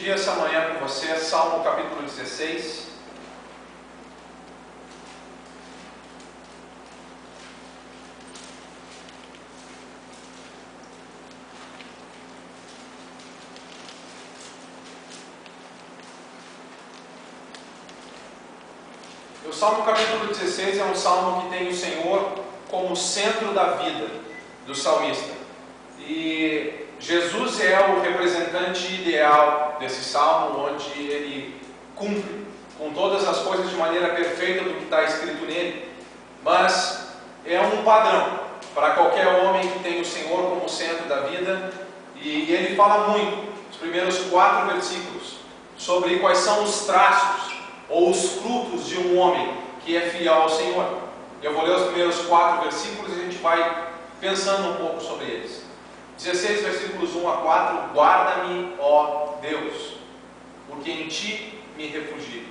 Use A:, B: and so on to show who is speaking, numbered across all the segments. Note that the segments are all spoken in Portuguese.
A: dividir essa manhã com você Salmo capítulo 16. O Salmo capítulo 16 é um salmo que tem o Senhor como centro da vida do salmista. E Jesus é o representante ideal desse salmo, onde ele cumpre com todas as coisas de maneira perfeita do que está escrito nele. Mas é um padrão para qualquer homem que tem o Senhor como centro da vida. E ele fala muito, os primeiros 4 versículos, sobre quais são os traços ou os frutos de um homem que é fiel ao Senhor. Eu vou ler os primeiros 4 versículos e a gente vai pensando um pouco sobre eles. 16 versículos 1 a 4. Guarda-me, ó Deus, porque em ti me refugio.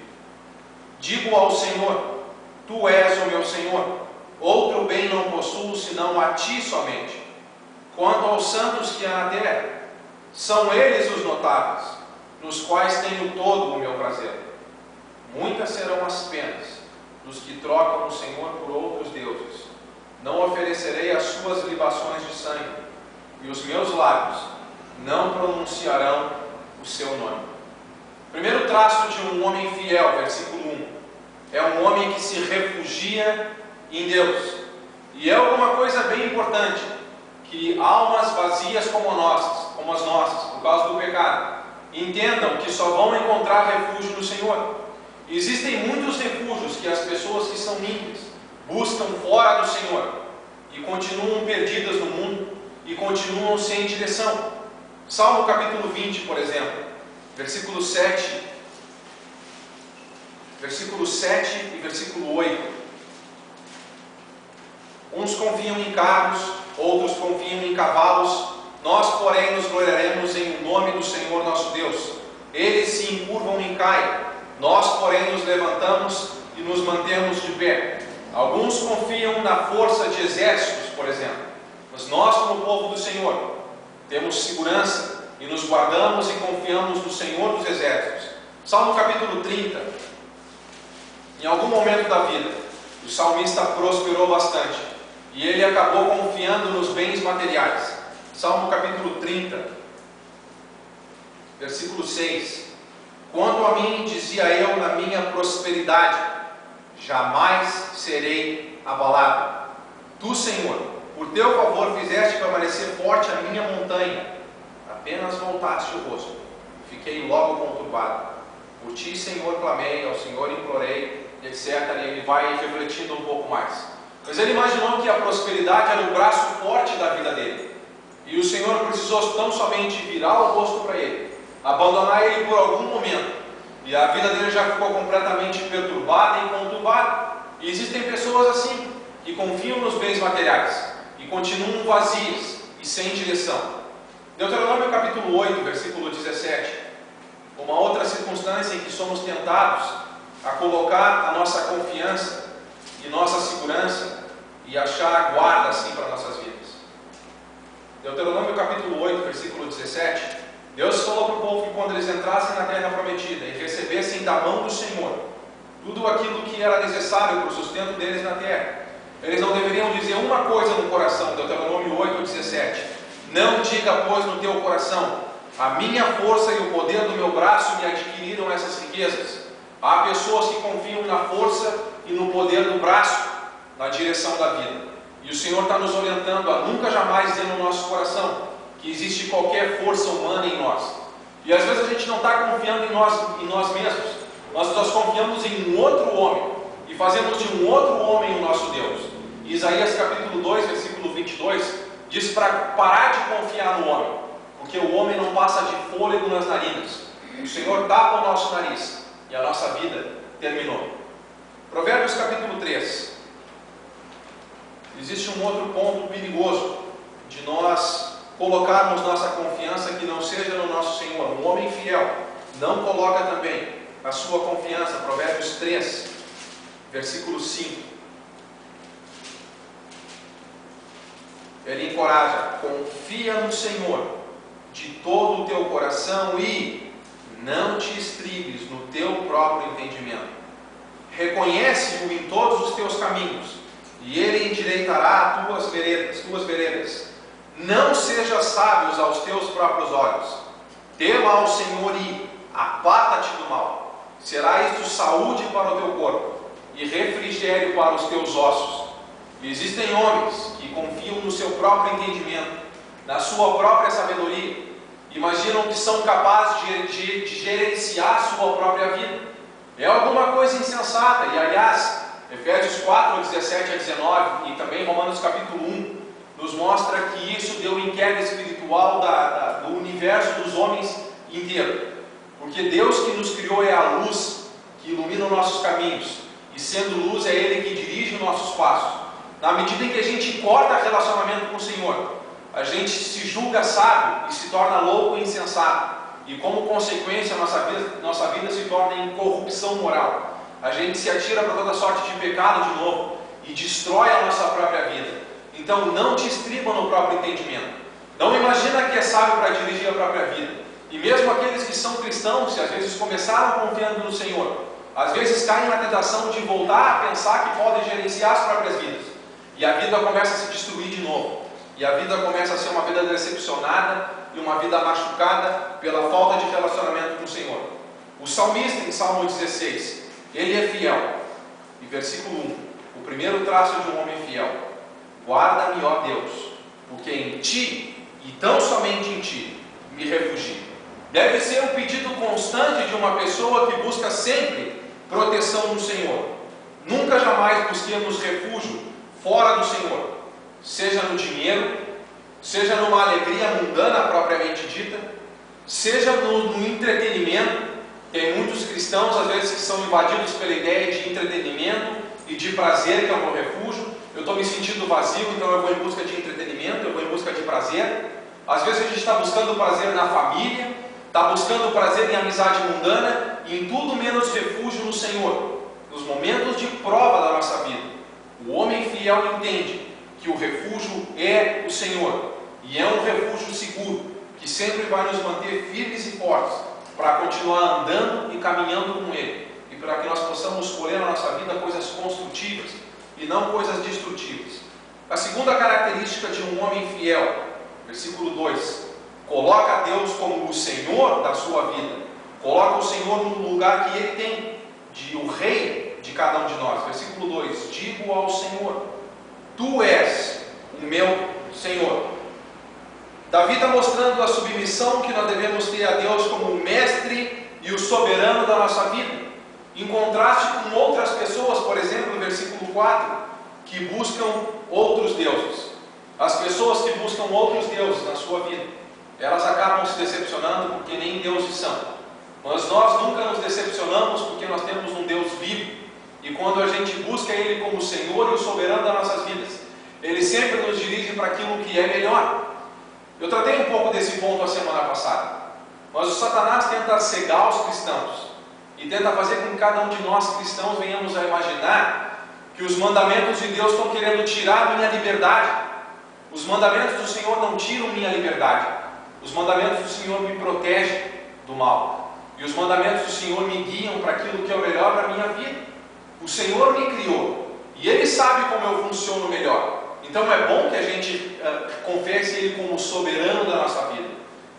A: Digo ao Senhor, tu és o meu Senhor, outro bem não possuo senão a ti somente. Quanto aos santos que há na terra, são eles os notáveis, nos quais tenho todo o meu prazer. Muitas serão as penas dos que trocam o Senhor por outros deuses. Não oferecerei as suas libações de sangue, e os meus lábios não pronunciarão o seu nome. Primeiro traço de um homem fiel, versículo 1, é um homem que se refugia em Deus. E é alguma coisa bem importante, que almas vazias como as nossas, por causa do pecado, entendam que só vão encontrar refúgio no Senhor. Existem muitos refúgios que as pessoas que são ímpias buscam fora do Senhor e continuam perdidas no mundo e continuam sem direção. Salmo capítulo 20, por exemplo, versículo 7 e versículo 8. Uns confiam em carros, outros confiam em cavalos. Nós, porém, nos gloriaremos em nome do Senhor nosso Deus. Eles se encurvam e caem. Nós, porém, nos levantamos e nos mantemos de pé. Alguns confiam na força de exércitos, por exemplo. Mas nós, como povo do Senhor, temos segurança e nos guardamos e confiamos no Senhor dos exércitos. Salmo capítulo 30. Em algum momento da vida, o salmista prosperou bastante e ele acabou confiando nos bens materiais. Salmo capítulo 30, versículo 6. Quanto a mim, dizia eu na minha prosperidade, jamais serei abalado. Tu, Senhor, por teu favor fizeste permanecer forte a minha montanha. Apenas voltaste o rosto, fiquei logo conturbado. Por ti, Senhor, clamei, ao Senhor implorei, etc. E ele vai refletindo um pouco mais. Mas ele imaginou que a prosperidade era o braço forte da vida dele. E o Senhor precisou tão somente virar o rosto para ele, abandonar ele por algum momento, e a vida dele já ficou completamente perturbada e conturbada. E existem pessoas assim, que confiam nos bens materiais e continuam vazias e sem direção. Deuteronômio capítulo 8, versículo 17. Uma outra circunstância em que somos tentados a colocar a nossa confiança e nossa segurança e achar guarda assim para nossas vidas. Deuteronômio capítulo 8, versículo 17. Deus falou para o povo que quando eles entrassem na terra prometida e recebessem da mão do Senhor tudo aquilo que era necessário para o sustento deles na terra, eles não deveriam dizer uma coisa no coração. Deuteronômio 8, 17. Não diga, pois, no teu coração, a minha força e o poder do meu braço me adquiriram essas riquezas. Há pessoas que confiam na força e no poder do braço na direção da vida. E o Senhor está nos orientando a nunca jamais dizer no nosso coração que existe qualquer força humana em nós. E às vezes a gente não está confiando em nós mesmos. Nós confiamos em um outro homem e fazemos de um outro homem o nosso Deus. E Isaías capítulo 2, versículo 22 diz para parar de confiar no homem, porque o homem não passa de fôlego nas narinas. O Senhor tapa o nosso nariz e a nossa vida terminou. Provérbios capítulo 3. Existe um outro ponto perigoso de nós colocarmos nossa confiança que não seja no nosso Senhor. Um homem fiel não coloca também a sua confiança. Provérbios 3, versículo 5. Ele encoraja: confia no Senhor de todo o teu coração e não próprio entendimento. Reconhece-o em todos os teus caminhos, e ele endireitará tuas veredas. Não sejas sábios aos teus próprios olhos. Tema ao Senhor e aparta-te do mal. Será isto saúde para o teu corpo e refrigério para os teus ossos. Existem homens que confiam no seu próprio entendimento, na sua própria sabedoria. Imaginam que são capazes de gerenciar a sua própria vida. É alguma coisa insensata. E aliás, Efésios 4, 17 a 19 e também Romanos capítulo 1 nos mostra que isso deu em queda espiritual do universo dos homens inteiro. Porque Deus que nos criou é a luz que ilumina os nossos caminhos. E sendo luz é Ele que dirige os nossos passos. Na medida em que a gente corta relacionamento com o Senhor, a gente se julga sábio e se torna louco e insensato. E como consequência, nossa vida se torna em corrupção moral. A gente se atira para toda sorte de pecado de novo e destrói a nossa própria vida. Então não te estriba no próprio entendimento. Não imagina que é sábio para dirigir a própria vida. E mesmo aqueles que são cristãos, se às vezes começaram confiando no Senhor, às vezes caem na tentação de voltar a pensar que podem gerenciar as próprias vidas. E a vida começa a se destruir de novo. E a vida começa a ser uma vida decepcionada e uma vida machucada pela falta de relacionamento com o Senhor. O salmista, em Salmo 16, ele é fiel. E versículo 1, o primeiro traço de um homem fiel: guarda-me, ó Deus, porque em Ti, e tão somente em Ti, me refugio. Deve ser um pedido constante de uma pessoa que busca sempre proteção no Senhor. Nunca jamais busquemos refúgio fora do Senhor, seja no dinheiro, seja numa alegria mundana propriamente dita, seja no entretenimento. Tem muitos cristãos às vezes que são invadidos pela ideia de entretenimento e de prazer, que é o meu refúgio. Eu estou me sentindo vazio, então eu vou em busca de entretenimento, eu vou em busca de prazer. Às vezes a gente está buscando prazer na família, está buscando prazer em amizade mundana, e em tudo menos refúgio no Senhor, nos momentos de prova da nossa vida. O homem fiel entende que o refúgio é o Senhor, e é um refúgio seguro, que sempre vai nos manter firmes e fortes, para continuar andando e caminhando com Ele, e para que nós possamos escolher na nossa vida coisas construtivas, e não coisas destrutivas. A segunda característica de um homem fiel, versículo 2, coloca Deus como o Senhor da sua vida, coloca o Senhor no lugar que Ele tem, de o Rei de cada um de nós. Versículo 2, digo ao Senhor: Tu és o meu Senhor. Davi está mostrando a submissão que nós devemos ter a Deus como o mestre e o soberano da nossa vida, em contraste com outras pessoas, por exemplo, no versículo 4, que buscam outros deuses. As pessoas que buscam outros deuses na sua vida, elas acabam se decepcionando porque nem deuses são. Mas nós nunca nos decepcionamos porque nós temos um Deus vivo, e quando a gente busca Ele como o Senhor e o soberano das nossas vidas, Ele sempre nos dirige para aquilo que é melhor. Eu tratei um pouco desse ponto a semana passada, mas o Satanás tenta cegar os cristãos e tenta fazer com que cada um de nós cristãos venhamos a imaginar que os mandamentos de Deus estão querendo tirar a minha liberdade. Os mandamentos do Senhor não tiram minha liberdade. Os mandamentos do Senhor me protegem do mal, e os mandamentos do Senhor me guiam para aquilo que é o melhor para a minha vida. O Senhor me criou e Ele sabe como eu funciono melhor. Então é bom que a gente confesse Ele como soberano da nossa vida.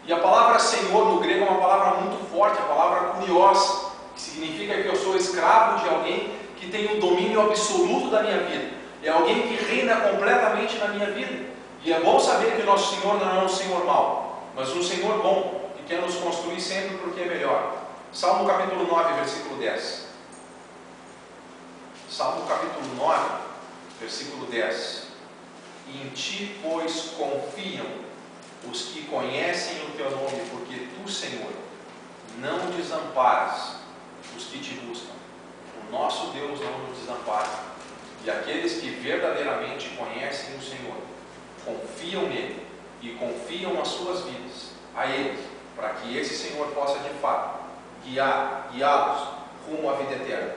A: E a palavra Senhor no grego é uma palavra muito forte, a palavra kurios, que significa que eu sou escravo de alguém que tem o domínio absoluto da minha vida. É alguém que reina completamente na minha vida. E é bom saber que o nosso Senhor não é um Senhor mau, mas um Senhor bom, que quer nos construir sempre porque é melhor. Salmo capítulo 9, versículo 10. Salmo capítulo 9, versículo 10. Em Ti, pois, confiam os que conhecem o Teu nome, porque Tu, Senhor, não desamparas os que Te buscam. O nosso Deus não nos desampara. E aqueles que verdadeiramente conhecem o Senhor, confiam nele e confiam as suas vidas a Ele, para que esse Senhor possa de fato guiá-los rumo à vida eterna.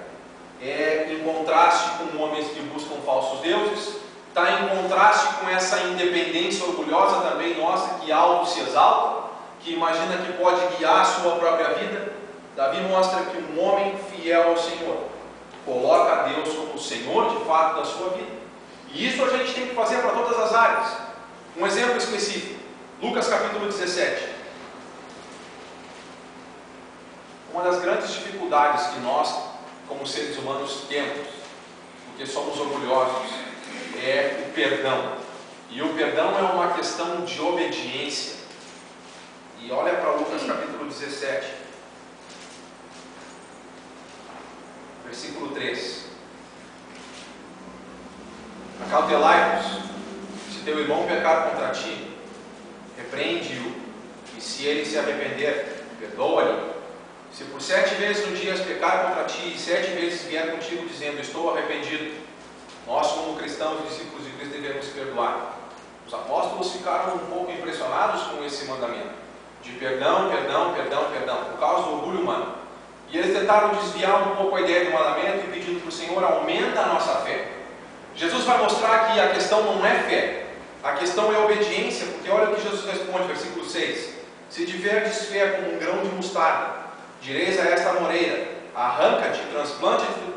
A: É em contraste com homens que buscam falsos deuses, está em contraste com essa independência orgulhosa também nossa, que alto se exalta, que imagina que pode guiar a sua própria vida. Davi mostra que um homem fiel ao Senhor coloca a Deus como o Senhor de fato da sua vida. E isso a gente tem que fazer para todas as áreas. Um exemplo específico, Lucas capítulo 17. Uma das grandes dificuldades que nós, como seres humanos, temos, porque somos orgulhosos, é o perdão. E o perdão é uma questão de obediência. E olha para Lucas capítulo 17, versículo 3. Acautelai-vos, se teu irmão pecar contra ti, repreende-o, e se ele se arrepender, perdoa-lhe. Se por 7 vezes no dia pecar contra ti, e 7 vezes vier contigo dizendo, estou arrependido, nós como cristãos e discípulos de Cristo devemos perdoar. Os apóstolos ficaram um pouco impressionados com esse mandamento, de perdão, perdão, perdão, perdão, por causa do orgulho humano. E eles tentaram desviar um pouco a ideia do mandamento e pedindo para o Senhor, aumenta a nossa fé. Jesus vai mostrar que a questão não é fé, a questão é obediência, porque olha o que Jesus responde, versículo 6. Se tiverdes fé como um grão de mostarda, direis a esta moreira, arranca-te,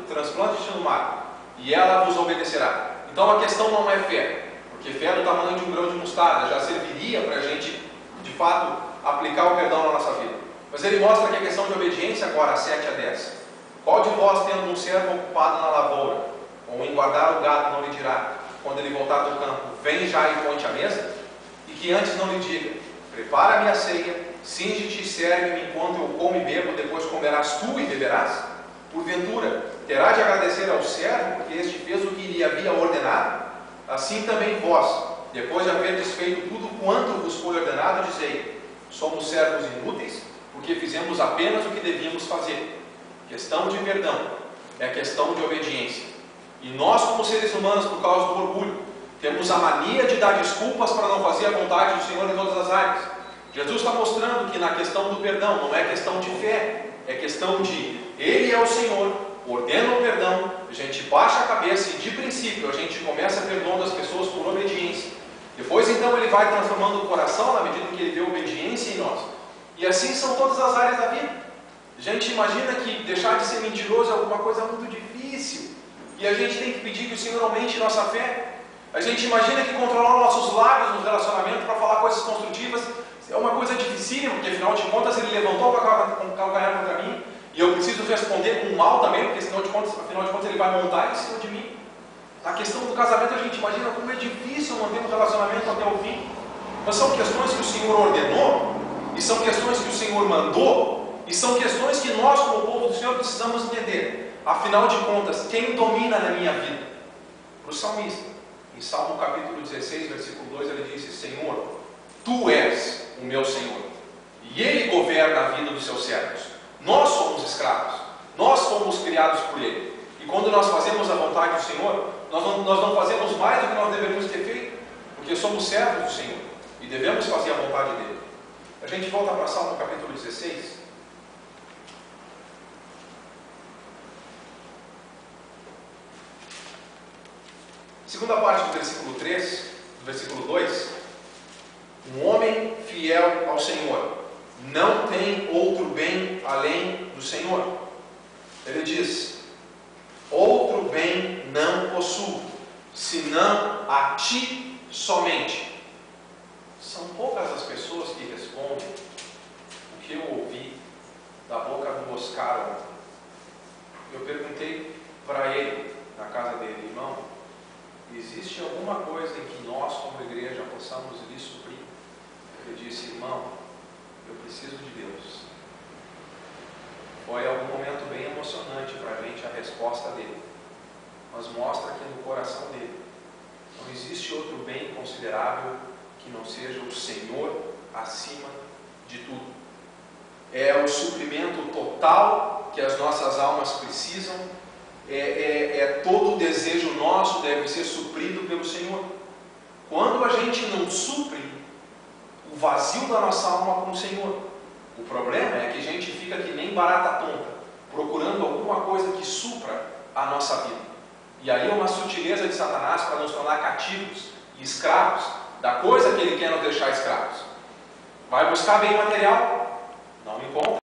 A: transplante-te no mar, e ela vos obedecerá. Então a questão não é fé, porque fé é do tamanho de um grão de mostarda, já serviria para a gente, de fato, aplicar o perdão na nossa vida. Mas ele mostra que a questão de obediência agora, 7 a 10. Qual de vós, tendo um servo ocupado na lavoura, ou em guardar o gado, não lhe dirá, quando ele voltar do campo, vem já e ponte a mesa? E que antes não lhe diga, prepara-me a ceia, cinge-te e serve-me enquanto eu como e bebo, depois comerás tu e beberás? Porventura, terá de agradecer ao servo, porque este fez o que lhe havia ordenado? Assim também vós, depois de haverdes feito tudo quanto vos foi ordenado, dizei, somos servos inúteis, porque fizemos apenas o que devíamos fazer. Questão de perdão é questão de obediência. E nós, como seres humanos, por causa do orgulho, temos a mania de dar desculpas para não fazer a vontade do Senhor em todas as áreas. Jesus está mostrando que na questão do perdão não é questão de fé, é questão de Ele é o Senhor, ordena o perdão, a gente baixa a cabeça e de princípio a gente começa perdoando as pessoas por obediência. Depois então Ele vai transformando o coração na medida que Ele vê obediência em nós. E assim são todas as áreas da vida. A gente imagina que deixar de ser mentiroso é alguma coisa muito difícil. E a gente tem que pedir que o Senhor aumente nossa fé. A gente imagina que controlar nossos lábios no relacionamento para falar coisas construtivas é uma coisa dificílima, porque afinal de contas Ele levantou o calcanhar contra mim e eu preciso responder com mal também, porque afinal de contas Ele vai montar em cima de mim. A questão do casamento, a gente imagina como é difícil manter um relacionamento até o fim. Mas são questões que o Senhor ordenou, e são questões que o Senhor mandou, e são questões que nós, como povo do Senhor, precisamos entender. Afinal de contas, quem domina na minha vida? Para o salmista, em Salmo capítulo 16, versículo 2, ele disse, Senhor, Tu és o meu Senhor, e Ele governa a vida dos seus servos. Nós somos escravos, nós fomos criados por Ele. E quando nós fazemos a vontade do Senhor, nós não fazemos mais do que nós deveríamos ter feito, porque somos servos do Senhor, e devemos fazer a vontade dEle. A gente volta para Salmo capítulo 16. Segunda parte do versículo 3, do versículo 2. Um homem fiel ao Senhor não tem outro bem além do Senhor. Ele diz, outro bem não possuo, senão a Ti somente. São poucas as pessoas que respondem o que eu ouvi da boca do Oscar ontem. Eu perguntei para ele, na casa dele, irmão, existe alguma coisa em que nós, como igreja, possamos lhe suprir? Ele disse, irmão, eu preciso de Deus. Foi algum momento bem emocionante para a gente a resposta dele, mas mostra que no coração dele não existe outro bem considerável que não seja o Senhor acima de tudo. É o suprimento total que as nossas almas precisam, todo o desejo nosso deve ser suprido pelo Senhor. Quando a gente não supre o vazio da nossa alma com o Senhor, o problema é que a gente fica que nem barata tonta, procurando alguma coisa que supra a nossa vida. E aí é uma sutileza de Satanás para nos tornar cativos e escravos da coisa que ele quer nos deixar escravos. Vai buscar bem material, não encontra.